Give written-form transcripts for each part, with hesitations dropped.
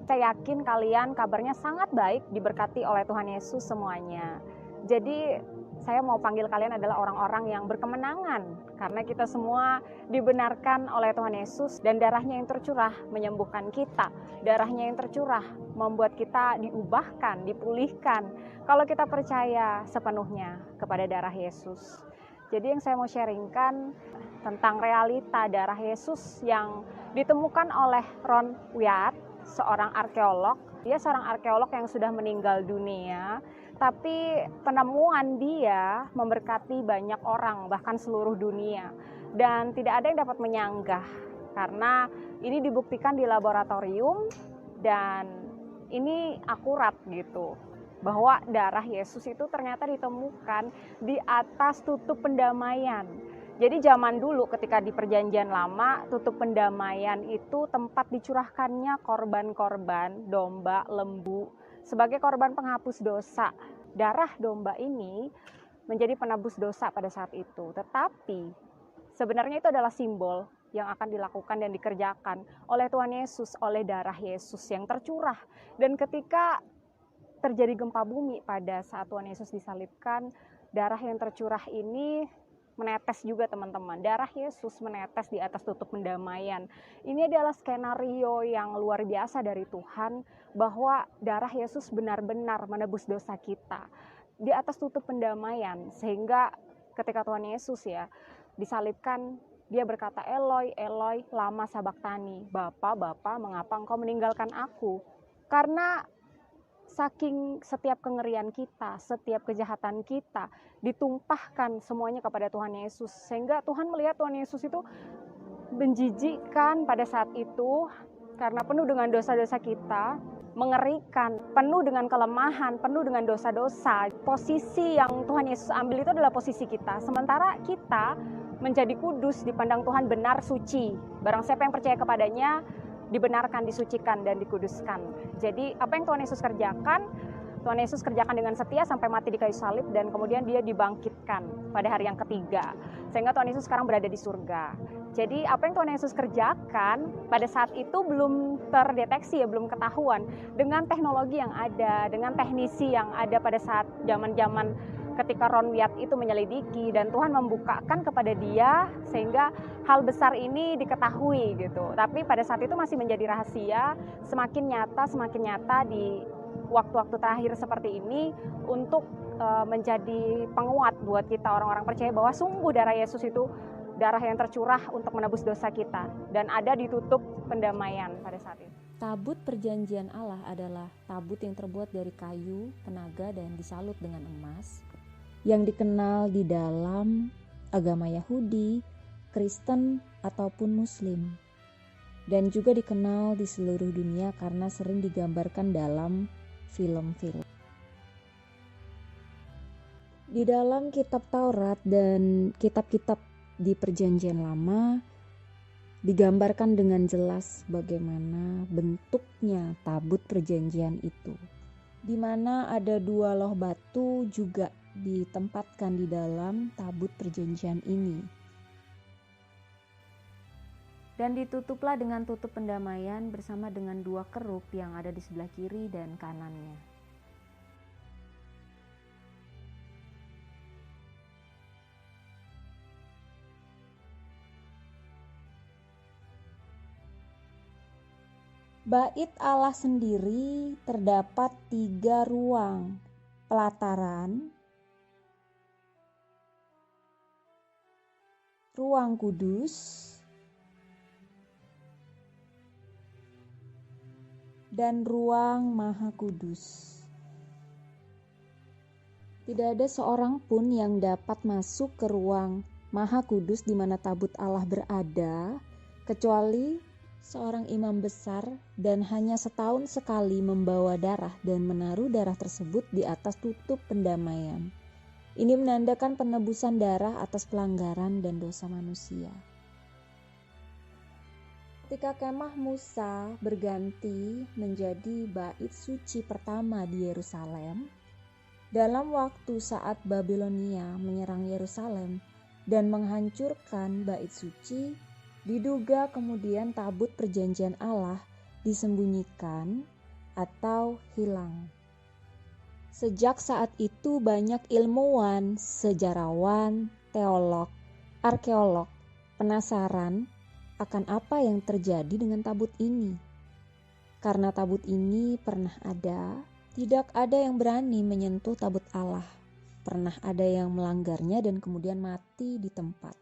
Saya yakin kalian kabarnya sangat baik, diberkati oleh Tuhan Yesus semuanya. Jadi saya mau panggil kalian adalah orang-orang yang berkemenangan, karena kita semua dibenarkan oleh Tuhan Yesus dan darahnya yang tercurah menyembuhkan kita. Darahnya yang tercurah membuat kita diubahkan, dipulihkan, kalau kita percaya sepenuhnya kepada darah Yesus. Jadi yang saya mau sharingkan tentang realita darah Yesus yang ditemukan oleh Ron Wyatt, seorang arkeolog. Dia seorang arkeolog yang sudah meninggal dunia, tapi penemuan dia memberkati banyak orang, bahkan seluruh dunia. Dan tidak ada yang dapat menyanggah, karena ini dibuktikan di laboratorium dan ini akurat gitu. Bahwa darah Yesus itu ternyata ditemukan di atas tutup pendamaian. Jadi zaman dulu ketika di perjanjian lama, tutup pendamaian itu tempat dicurahkannya korban-korban domba, lembu sebagai korban penghapus dosa. Darah domba ini menjadi penebus dosa pada saat itu. Tetapi sebenarnya itu adalah simbol yang akan dilakukan dan dikerjakan oleh Tuhan Yesus, oleh darah Yesus yang tercurah. Dan ketika terjadi gempa bumi pada saat Tuhan Yesus disalibkan, darah yang tercurah ini menetes juga teman-teman. Darah Yesus menetes di atas tutup pendamaian. Ini adalah skenario yang luar biasa dari Tuhan, bahwa darah Yesus benar-benar menebus dosa kita di atas tutup pendamaian. Sehingga ketika Tuhan Yesus disalibkan, dia berkata, Eloi, Eloi, lama sabaktani. Bapa, Bapa, mengapa engkau meninggalkan aku? Karena saking setiap kengerian kita, setiap kejahatan kita ditumpahkan semuanya kepada Tuhan Yesus, sehingga Tuhan melihat Tuhan Yesus itu menjijikkan pada saat itu karena penuh dengan dosa-dosa kita, mengerikan, penuh dengan kelemahan, penuh dengan dosa-dosa. Posisi yang Tuhan Yesus ambil itu adalah posisi kita, sementara kita menjadi kudus, dipandang Tuhan benar, suci. Barang siapa yang percaya kepadanya dibenarkan, disucikan, dan dikuduskan. Jadi apa yang Tuhan Yesus kerjakan, Tuhan Yesus kerjakan dengan setia sampai mati di kayu salib, dan kemudian dia dibangkitkan pada hari yang ketiga. Sehingga Tuhan Yesus sekarang berada di surga. Jadi apa yang Tuhan Yesus kerjakan pada saat itu belum terdeteksi, belum ketahuan. Dengan teknologi yang ada, dengan teknisi yang ada pada saat zaman-zaman ketika Ron Wyatt itu menyelidiki, dan Tuhan membukakan kepada dia sehingga hal besar ini diketahui gitu. Tapi pada saat itu masih menjadi rahasia, semakin nyata di waktu-waktu terakhir seperti ini untuk menjadi penguat buat kita orang-orang percaya bahwa sungguh darah Yesus itu darah yang tercurah untuk menebus dosa kita, dan ada di tutup pendamaian pada saat itu. Tabut perjanjian Allah adalah tabut yang terbuat dari kayu, tenaga, dan disalut dengan emas, yang dikenal di dalam agama Yahudi, Kristen, ataupun Muslim, dan juga dikenal di seluruh dunia karena sering digambarkan dalam film-film. Di dalam kitab Taurat dan kitab-kitab di Perjanjian Lama digambarkan dengan jelas bagaimana bentuknya tabut perjanjian itu, di mana ada 2 loh batu juga ditempatkan di dalam tabut perjanjian ini. Dan ditutuplah dengan tutup pendamaian bersama dengan 2 kerup yang ada di sebelah kiri dan kanannya. Bait Allah sendiri terdapat 3 ruang: pelataran, ruang kudus, dan ruang maha kudus. Tidak ada seorang pun yang dapat masuk ke ruang maha kudus di mana tabut Allah berada, kecuali seorang imam besar, dan hanya setahun sekali membawa darah dan menaruh darah tersebut di atas tutup pendamaian. Ini menandakan penebusan darah atas pelanggaran dan dosa manusia. Ketika kemah Musa berganti menjadi bait suci pertama di Yerusalem, dalam waktu saat Babilonia menyerang Yerusalem dan menghancurkan bait suci, diduga kemudian tabut perjanjian Allah disembunyikan atau hilang. Sejak saat itu banyak ilmuwan, sejarawan, teolog, arkeolog penasaran akan apa yang terjadi dengan tabut ini. Karena tabut ini pernah ada, tidak ada yang berani menyentuh tabut Allah. Pernah ada yang melanggarnya dan kemudian mati di tempat.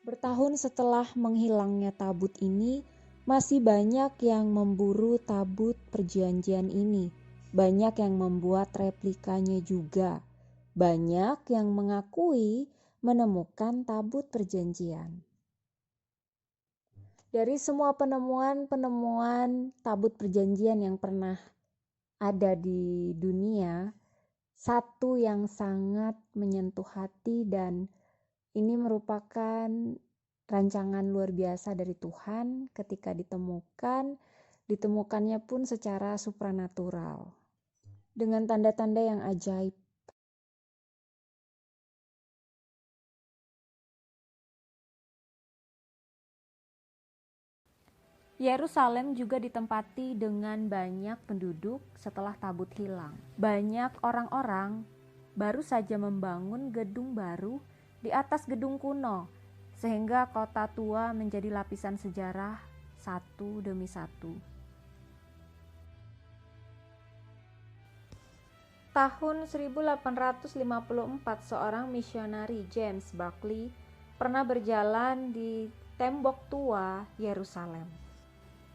Bertahun setelah menghilangnya tabut ini, masih banyak yang memburu tabut perjanjian ini. Banyak yang membuat replikanya juga. Banyak yang mengakui menemukan tabut perjanjian. Dari semua penemuan tabut perjanjian yang pernah ada di dunia, satu yang sangat menyentuh hati dan ini merupakan rancangan luar biasa dari Tuhan ketika ditemukannya pun secara supranatural dengan tanda-tanda yang ajaib. Yerusalem juga ditempati dengan banyak penduduk setelah tabut hilang. Banyak orang-orang baru saja membangun gedung baru di atas gedung kuno, sehingga kota tua menjadi lapisan sejarah satu demi satu. Tahun 1854, seorang misionari James Buckley pernah berjalan di tembok tua Yerusalem.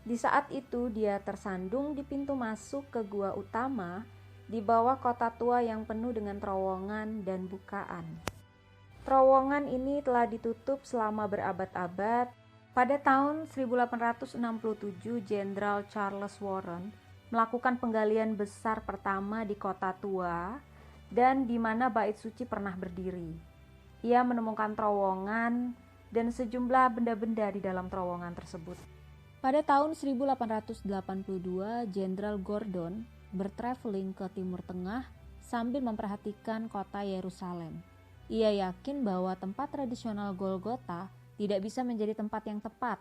Di saat itu dia tersandung di pintu masuk ke gua utama di bawah kota tua yang penuh dengan terowongan dan bukaan. Terowongan ini telah ditutup selama berabad-abad. Pada tahun 1867, Jenderal Charles Warren melakukan penggalian besar pertama di kota tua dan di mana bait suci pernah berdiri. Ia menemukan terowongan dan sejumlah benda-benda di dalam terowongan tersebut. Pada tahun 1882, Jenderal Gordon bertraveling ke Timur Tengah sambil memperhatikan kota Yerusalem. Ia yakin bahwa tempat tradisional Golgota tidak bisa menjadi tempat yang tepat.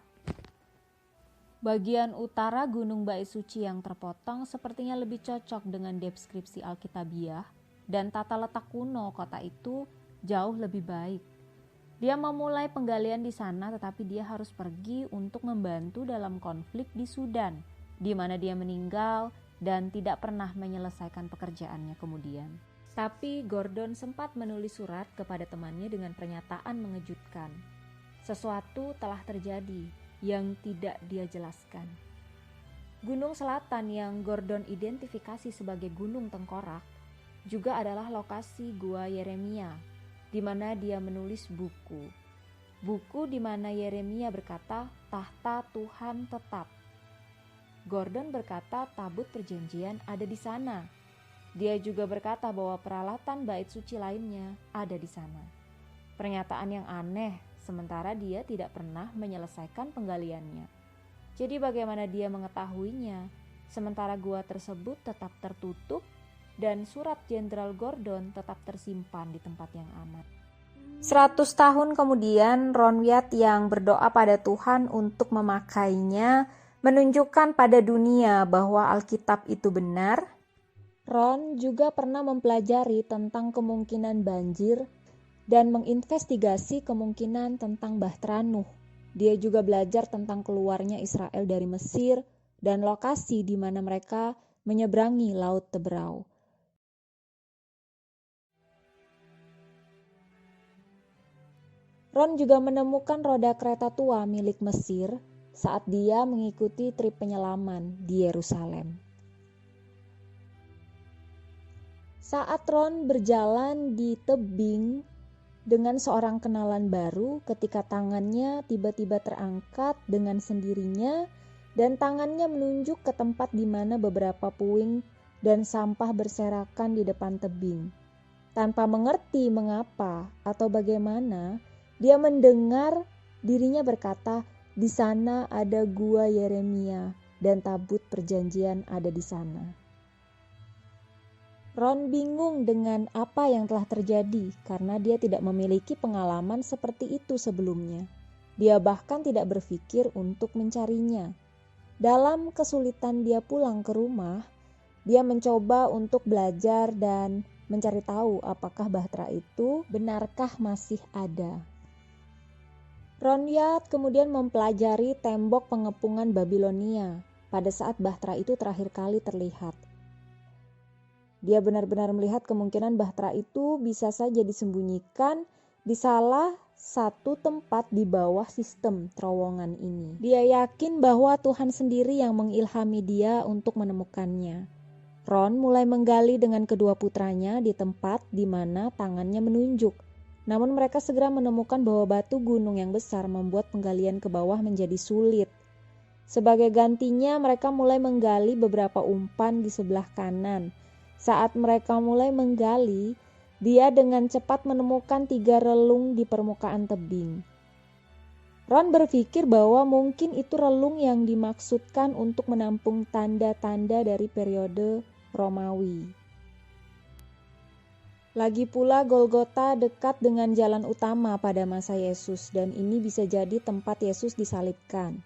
Bagian utara Gunung Bait Suci yang terpotong sepertinya lebih cocok dengan deskripsi Alkitabiah dan tata letak kuno kota itu jauh lebih baik. Dia memulai penggalian di sana, tetapi dia harus pergi untuk membantu dalam konflik di Sudan, di mana dia meninggal dan tidak pernah menyelesaikan pekerjaannya kemudian. Tapi Gordon sempat menulis surat kepada temannya dengan pernyataan mengejutkan. Sesuatu telah terjadi yang tidak dia jelaskan. Gunung selatan yang Gordon identifikasi sebagai Gunung Tengkorak juga adalah lokasi Gua Yeremia, di mana dia menulis buku di mana Yeremia berkata, tahta Tuhan tetap. Gordon berkata tabut perjanjian ada di sana. Dia juga berkata bahwa peralatan bait suci lainnya ada di sana. Pernyataan yang aneh, sementara dia tidak pernah menyelesaikan penggaliannya. Jadi bagaimana dia mengetahuinya, sementara gua tersebut tetap tertutup dan surat Jenderal Gordon tetap tersimpan di tempat yang aman. 100 tahun kemudian, Ron Wyatt yang berdoa pada Tuhan untuk memakainya menunjukkan pada dunia bahwa Alkitab itu benar. Ron juga pernah mempelajari tentang kemungkinan banjir dan menginvestigasi kemungkinan tentang Bahtera Nuh. Dia juga belajar tentang keluarnya Israel dari Mesir dan lokasi di mana mereka menyeberangi Laut Teberau. Ron juga menemukan roda kereta tua milik Mesir saat dia mengikuti trip penyelaman di Yerusalem. Saat Ron berjalan di tebing dengan seorang kenalan baru, ketika tangannya tiba-tiba terangkat dengan sendirinya dan tangannya menunjuk ke tempat di mana beberapa puing dan sampah berserakan di depan tebing. Tanpa mengerti mengapa atau bagaimana, dia mendengar dirinya berkata, di sana ada gua Yeremia dan tabut perjanjian ada di sana. Ron bingung dengan apa yang telah terjadi karena dia tidak memiliki pengalaman seperti itu sebelumnya. Dia bahkan tidak berpikir untuk mencarinya. Dalam kesulitan dia pulang ke rumah, dia mencoba untuk belajar dan mencari tahu apakah bahtera itu benarkah masih ada. Ronyat kemudian mempelajari tembok pengepungan Babilonia pada saat bahtera itu terakhir kali terlihat. Dia benar-benar melihat kemungkinan bahtera itu bisa saja disembunyikan di salah satu tempat di bawah sistem terowongan ini. Dia yakin bahwa Tuhan sendiri yang mengilhami dia untuk menemukannya. Ron mulai menggali dengan kedua putranya di tempat di mana tangannya menunjuk. Namun mereka segera menemukan bahwa batu gunung yang besar membuat penggalian ke bawah menjadi sulit. Sebagai gantinya mereka mulai menggali beberapa umpan di sebelah kanan. Saat mereka mulai menggali, dia dengan cepat menemukan 3 relung di permukaan tebing. Ron berpikir bahwa mungkin itu relung yang dimaksudkan untuk menampung tanda-tanda dari periode Romawi. Lagi pula Golgota dekat dengan jalan utama pada masa Yesus dan ini bisa jadi tempat Yesus disalibkan.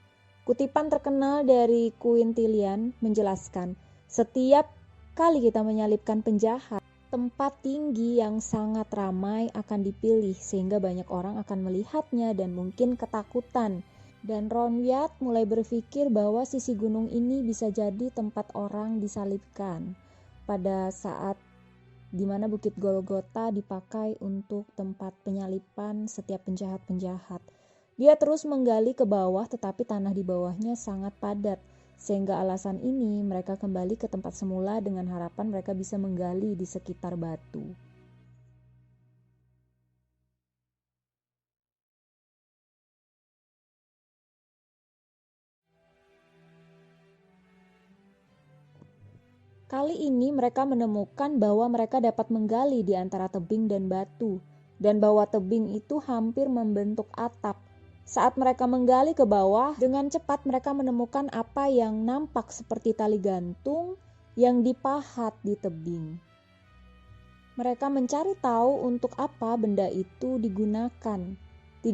Kutipan terkenal dari Quintilian menjelaskan, setiap kali kita menyalibkan penjahat, tempat tinggi yang sangat ramai akan dipilih sehingga banyak orang akan melihatnya dan mungkin ketakutan. Dan Ronyat mulai berpikir bahwa sisi gunung ini bisa jadi tempat orang disalibkan pada saat di mana Bukit Golgota dipakai untuk tempat penyalipan setiap penjahat-penjahat. Dia terus menggali ke bawah tetapi tanah di bawahnya sangat padat. Sehingga alasan ini mereka kembali ke tempat semula dengan harapan mereka bisa menggali di sekitar batu. Kali ini mereka menemukan bahwa mereka dapat menggali di antara tebing dan batu, dan bahwa tebing itu hampir membentuk atap. Saat mereka menggali ke bawah, dengan cepat mereka menemukan apa yang nampak seperti tali gantung yang dipahat di tebing. Mereka mencari tahu untuk apa benda itu digunakan. 38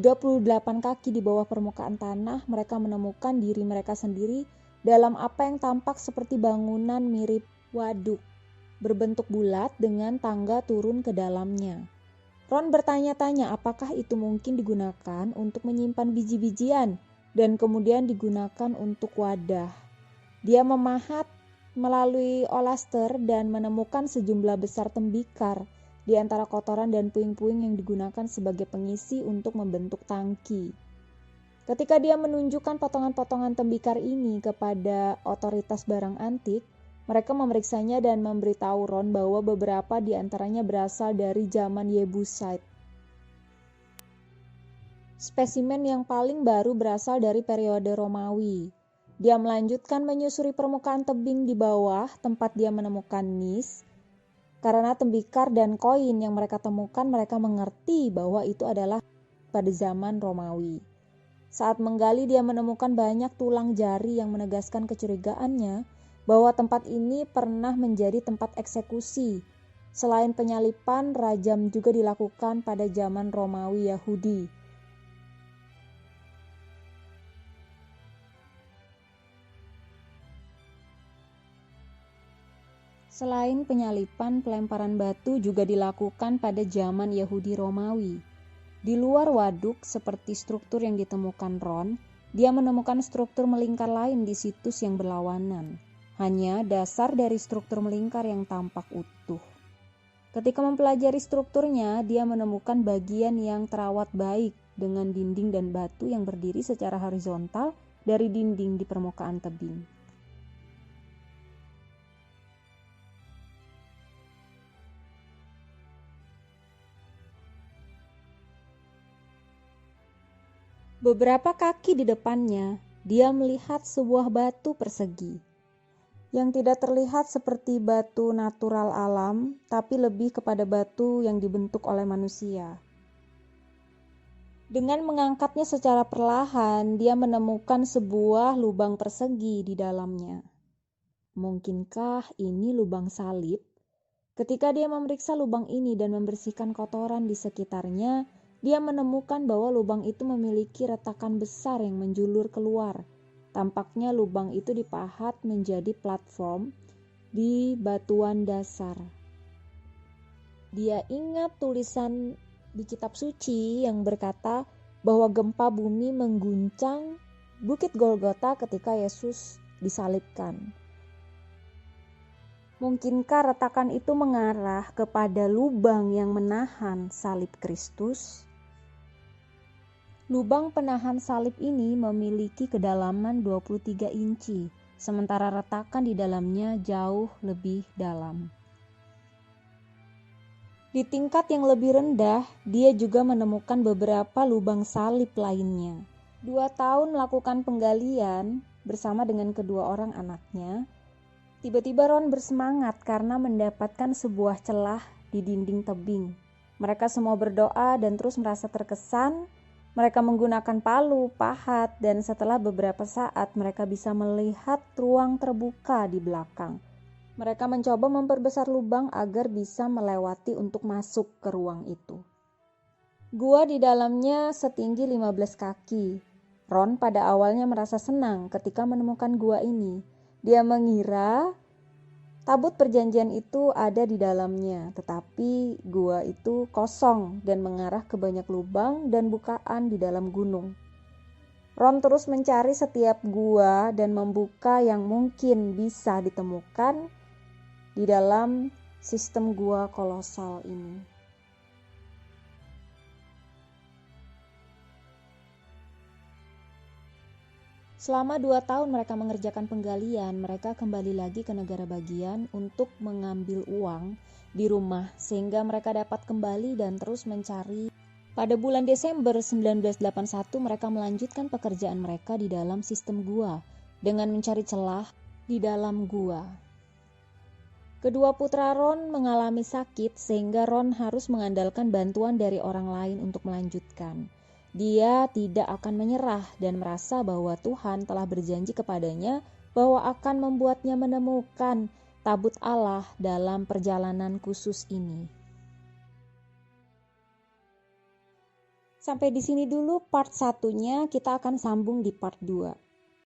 kaki di bawah permukaan tanah, mereka menemukan diri mereka sendiri dalam apa yang tampak seperti bangunan mirip waduk, berbentuk bulat dengan tangga turun ke dalamnya. Ron bertanya-tanya apakah itu mungkin digunakan untuk menyimpan biji-bijian dan kemudian digunakan untuk wadah. Dia memahat melalui olaster dan menemukan sejumlah besar tembikar di antara kotoran dan puing-puing yang digunakan sebagai pengisi untuk membentuk tangki. Ketika dia menunjukkan potongan-potongan tembikar ini kepada otoritas barang antik, mereka memeriksanya dan memberitahu Ron bahwa beberapa di antaranya berasal dari zaman Yebusite. Spesimen yang paling baru berasal dari periode Romawi. Dia melanjutkan menyusuri permukaan tebing di bawah tempat dia menemukan nis. Karena tembikar dan koin yang mereka temukan, mereka mengerti bahwa itu adalah pada zaman Romawi. Saat menggali, dia menemukan banyak tulang jari yang menegaskan kecurigaannya bahwa tempat ini pernah menjadi tempat eksekusi. Selain penyalipan, rajam juga dilakukan pada zaman Romawi Yahudi. Selain penyalipan, pelemparan batu juga dilakukan pada zaman Yahudi Romawi. Di luar waduk, seperti struktur yang ditemukan Ron, dia menemukan struktur melingkar lain di situs yang berlawanan. Hanya dasar dari struktur melingkar yang tampak utuh. Ketika mempelajari strukturnya, dia menemukan bagian yang terawat baik dengan dinding dan batu yang berdiri secara horizontal dari dinding di permukaan tebing. Beberapa kaki di depannya, dia melihat sebuah batu persegi yang tidak terlihat seperti batu natural alam, tapi lebih kepada batu yang dibentuk oleh manusia. Dengan mengangkatnya secara perlahan, dia menemukan sebuah lubang persegi di dalamnya. Mungkinkah ini lubang salib? Ketika dia memeriksa lubang ini dan membersihkan kotoran di sekitarnya, dia menemukan bahwa lubang itu memiliki retakan besar yang menjulur keluar. Tampaknya lubang itu dipahat menjadi platform di batuan dasar. Dia ingat tulisan di kitab suci yang berkata bahwa gempa bumi mengguncang Bukit Golgota ketika Yesus disalibkan. Mungkinkah retakan itu mengarah kepada lubang yang menahan salib Kristus? Lubang penahan salib ini memiliki kedalaman 23 inci, sementara retakan di dalamnya jauh lebih dalam. Di tingkat yang lebih rendah, dia juga menemukan beberapa lubang salib lainnya. 2 tahun melakukan penggalian bersama dengan kedua orang anaknya, tiba-tiba Ron bersemangat karena mendapatkan sebuah celah di dinding tebing. Mereka semua berdoa dan terus merasa terkesan. Mereka menggunakan palu, pahat, dan setelah beberapa saat mereka bisa melihat ruang terbuka di belakang. Mereka mencoba memperbesar lubang agar bisa melewati untuk masuk ke ruang itu. Gua di dalamnya setinggi 15 kaki. Ron pada awalnya merasa senang ketika menemukan gua ini. Dia mengira tabut perjanjian itu ada di dalamnya, tetapi gua itu kosong dan mengarah ke banyak lubang dan bukaan di dalam gunung. Ron terus mencari setiap gua dan membuka yang mungkin bisa ditemukan di dalam sistem gua kolosal ini. Selama 2 tahun mereka mengerjakan penggalian, mereka kembali lagi ke negara bagian untuk mengambil uang di rumah sehingga mereka dapat kembali dan terus mencari. Pada bulan Desember 1981 mereka melanjutkan pekerjaan mereka di dalam sistem gua dengan mencari celah di dalam gua. Kedua putra Ron mengalami sakit sehingga Ron harus mengandalkan bantuan dari orang lain untuk melanjutkan. Dia tidak akan menyerah dan merasa bahwa Tuhan telah berjanji kepadanya bahwa akan membuatnya menemukan tabut Allah dalam perjalanan khusus ini. Sampai di sini dulu part 1-nya, kita akan sambung di part 2.